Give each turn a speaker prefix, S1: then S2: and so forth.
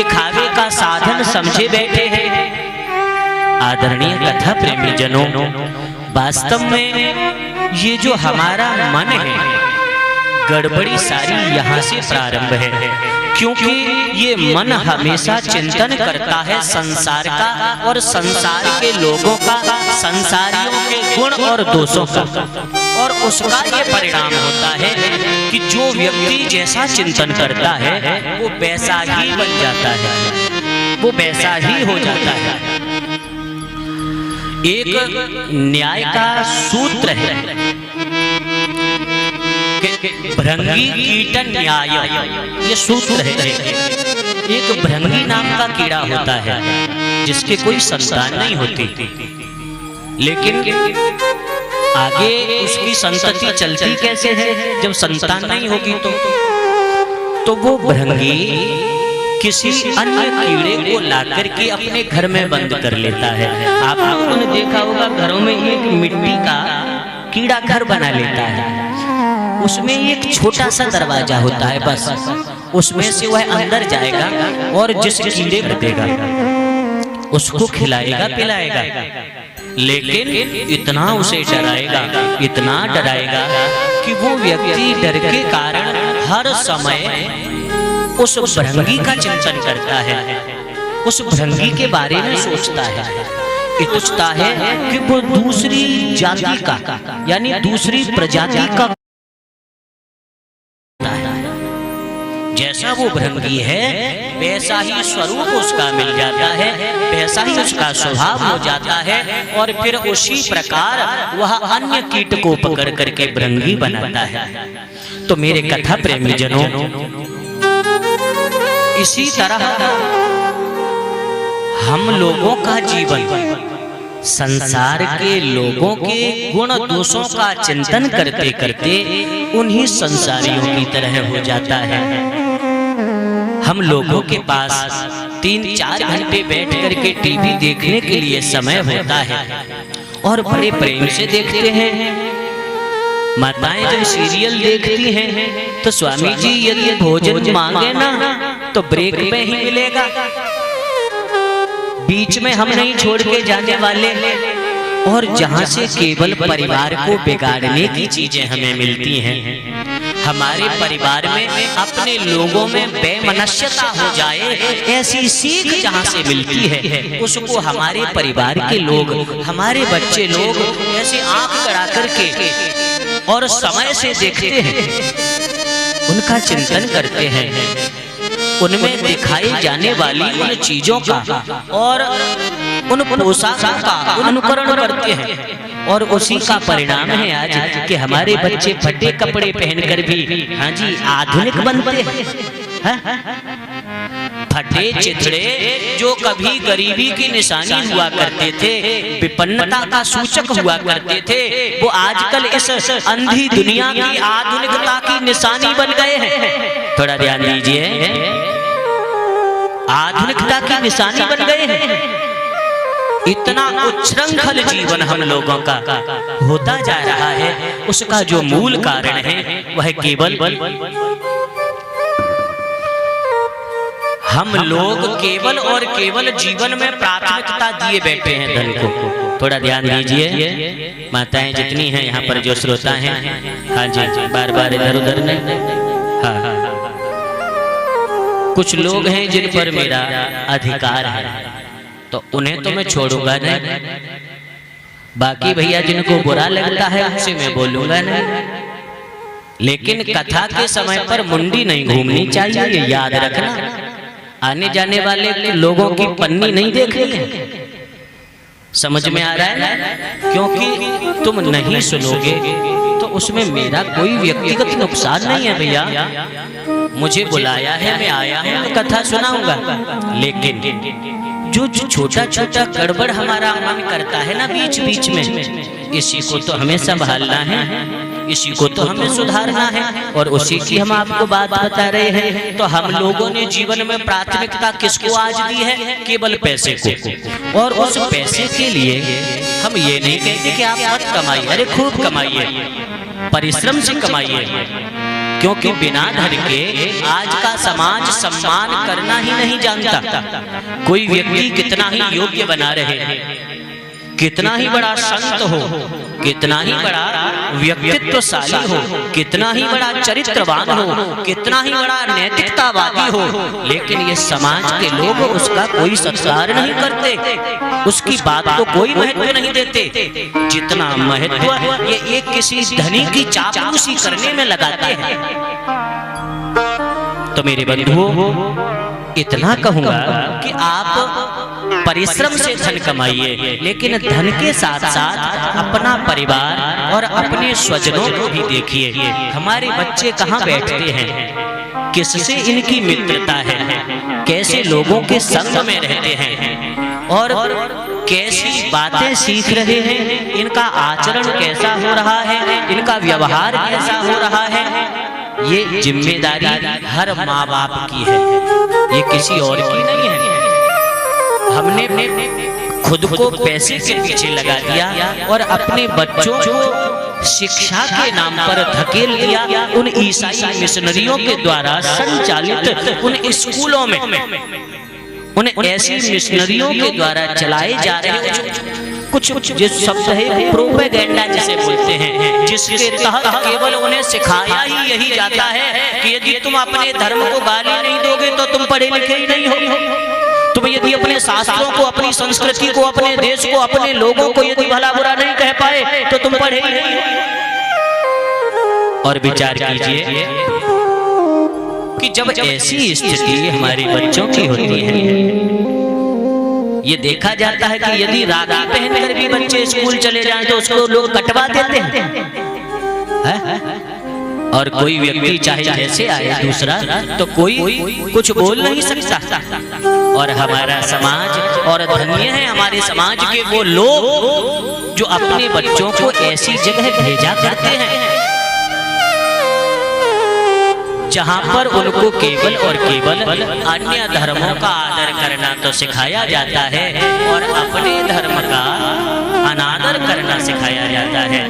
S1: दिखावे का साधन समझे बैठे हैं। आदरणीय कथा प्रेमी जनों, वास्तव में ये जो हमारा मन है, गड़बड़ी सारी यहाँ से प्रारंभ है, क्योंकि ये मन हमेशा चिंतन करता है संसार का और संसार के लोगों का, संसारियों के गुण और दोषों का, और उसका ये परिणाम होता है कि जो व्यक्ति जैसा चिंतन करता है वो वैसा ही बन जाता है, वो वैसा ही हो जाता है। एक न्याय का सूत्र है, भृंगी कीटन न्याय, ये सूत्र है। एक भृंगी नाम का कीड़ा होता है जिसके कोई संतान नहीं होती, लेकिन आगे उसकी संतति चलती कैसे है जब संतान नहीं होगी तो वो भृंगी किसी अन्य कीड़े को लाकर के अपने घर में बंद कर लेता है। आप लोगों ने देखा होगा घरों में एक मिट्टी का कीड़ा घर बना लेता है, उसमें एक छोटा सा दरवाजा होता है, बस उसमें से वह अंदर जाएगा और जिस कीड़े को देगा उसको खिलाएगा पिलाएगा, लेकिन इतना उसे डराएगा, इतना डराएगा कि वो व्यक्ति डर के कारण हर समय उस भृंगी का चिंतन करता है, उस भृंगी के बारे में सोचता है कि वो दूसरी जाति का यानी दूसरी प्रजाति का, जैसा वो भृंगी है वैसा ही स्वरूप उसका मिल जाता है, वैसा ही उसका स्वभाव हो जाता है, और फिर उसी प्रकार वह अन्य कीट को पकड़ करके भृंगी बनाता है। तो मेरे कथा प्रेमी जनों, इसी तरह हम लोगों का जीवन संसार के लोगों के गुण दोषों का चिंतन करते करते उन्हीं संसारियों की तरह हो जाता है। हम लोगों के पास 3-4 घंटे बैठ करके टीवी देखने के लिए समय होता है और बड़े प्रेम से देखते हैं। माताएं जब सीरियल देखती हैं तो स्वामी जी यदि भोजन मांगे ना तो ब्रेक में ही मिलेगा, बीच में हम नहीं छोड़ के जाने वाले, और जहां से केवल परिवार को बिगाड़ने की चीजें हमें मिलती हैं। हमारे परिवार में अपने लोगों में बेमनस्यता हो जाए ऐसी सीख जहां से मिलती है, उसको हमारे परिवार के लोग, हमारे बच्चे लोग ऐसे आंख गड़ा करके और समय से देखते हैं, उनका चिंतन करते हैं, उनमें दिखाई जाने वाली उन चीजों का और उन पोशाकों का अनुकरण करते हैं, और उसी का परिणाम है आज कि हमारे बच्चे फटे कपड़े पहनकर भी हाँ जी आधुनिक बनते हैं। फटे चिथड़े जो कभी गरीबी की निशानी हुआ करते थे, विपन्नता का सूचक हुआ करते थे, वो आजकल इस अंधी दुनिया की आधुनिकता की निशानी बन गए हैं। थोड़ा ध्यान दीजिए, आधुनिकता की निशानी बन गए हैं। इतना उच्छृंखल जीवन हम लोगों का होता जा रहा है, उसका जो मूल कारण है वह केवल हम लोग केवल और केवल जीवन में प्राथमिकता दिए बैठे हैं धन को। थोड़ा ध्यान दीजिए, माताएं जितनी हैं यहाँ पर जो श्रोता हैं, हाँ जी बार बार इधर उधर नहीं, हाँ कुछ लोग हैं जिन पर मेरा अधिकार है तो उन्हें तो मैं छोड़ूंगा नहीं, बाकी भैया जिनको बुरा लगता है उनसे मैं बोलूंगा नहीं, लेकिन कथा के समय पर मुंडी नहीं घूमनी चाहिए, ये याद रखना। आने जाने वाले लोगों की पन्नी नहीं देखनी है, समझ में आ रहा है ना? क्योंकि तुम नहीं सुनोगे तो उसमें मेरा कोई व्यक्तिगत नुकसान नहीं है भैया, मुझे बुलाया है, मैं आया हूँ, कथा सुनाऊंगा, लेकिन जो छोटा छोटा गड़बड़ हमारा मन करता है ना बीच बीच में, इसी को तो हमें संभालना है, इसी को तो हमें सुधारना है, और उसी की हम आपको बात बता रहे हैं। तो हम लोगों ने जीवन में प्राथमिकता किसको आज दी है? केवल पैसे को, और उस पैसे के लिए हम ये नहीं कहते कि आप मत कमाइए, अरे खूब कमाइए, परिश्रम से कमाइए, क्योंकि बिना धन के आज का समाज सम्मान करना ही नहीं जानता। कोई व्यक्ति कितना ही योग्य बना रहे, कितना ही बड़ा संत हो, कितना ही बड़ा व्यक्तित्वशाली हो, कितना ही बड़ा चरित्रवान हो, कितना ही बड़ा नैतिकतावादी हो, लेकिन ये समाज के लोग उसका कोई सत्कार नहीं करते, उसकी बात को कोई महत्व नहीं देते। जितना महत्व ये एक किसी धनी की चापलूसी करने में लगाते हैं। तो मेरे बंधुओं, इतना कहूंगा कि आप परिश्रम से धन कमाइए, लेकिन धन के साथ साथ अपना परिवार और अपने स्वजनों को भी देखिए। हमारे बच्चे कहाँ बैठते हैं, किससे इनकी मित्रता है, कैसे लोगों के संग में रहते हैं और कैसी बातें सीख रहे हैं, इनका आचरण कैसा हो रहा है, इनका व्यवहार कैसा हो रहा है, ये जिम्मेदारी हर माँ बाप की है, ये किसी और की नहीं है। हमने खुद को पैसे के पीछे लगा दिया और अपने बच्चों को शिक्षा के नाम पर धकेल दिया उन ईसाई मिशनरियों के द्वारा संचालित उन स्कूलों में, उन ऐसी मिशनरियों के द्वारा चलाए जा रहे कुछ जिस शब्द है प्रोपेगेंडा जिसे बोलते हैं, जिसके तहत केवल उन्हें सिखाया ही यही जाता है कि यदि तुम अपने धर्म को गाली नहीं दोगे तो तुम पढ़े लिखे ही नहीं हो। तुम यदि अपने शास्त्रों को, अपनी संस्कृति को, अपने देश को, अपने लोगों को यदि भला बुरा नहीं कह पाए तो तुम पढ़े ही नहीं हो। और विचार कीजिए कि जब ऐसी स्थिति हमारे बच्चों की होती है, ये देखा जाता है कि यदि राखी पहनकर भी बच्चे स्कूल चले जाएं तो उसको लोग कटवा देते हैं। और कोई व्यक्ति चाहे जैसे आए दूसरा, तो कोई कुछ बोल नहीं सकता। और हमारा समाज, और धन्य है हमारे समाज के वो लोग जो अपने बच्चों को ऐसी जगह भेजा करते हैं जहां पर उनको केवल और केवल अन्य धर्मों का आदर करना तो सिखाया जाता है और अपने धर्म का अनादर करना सिखाया जाता है।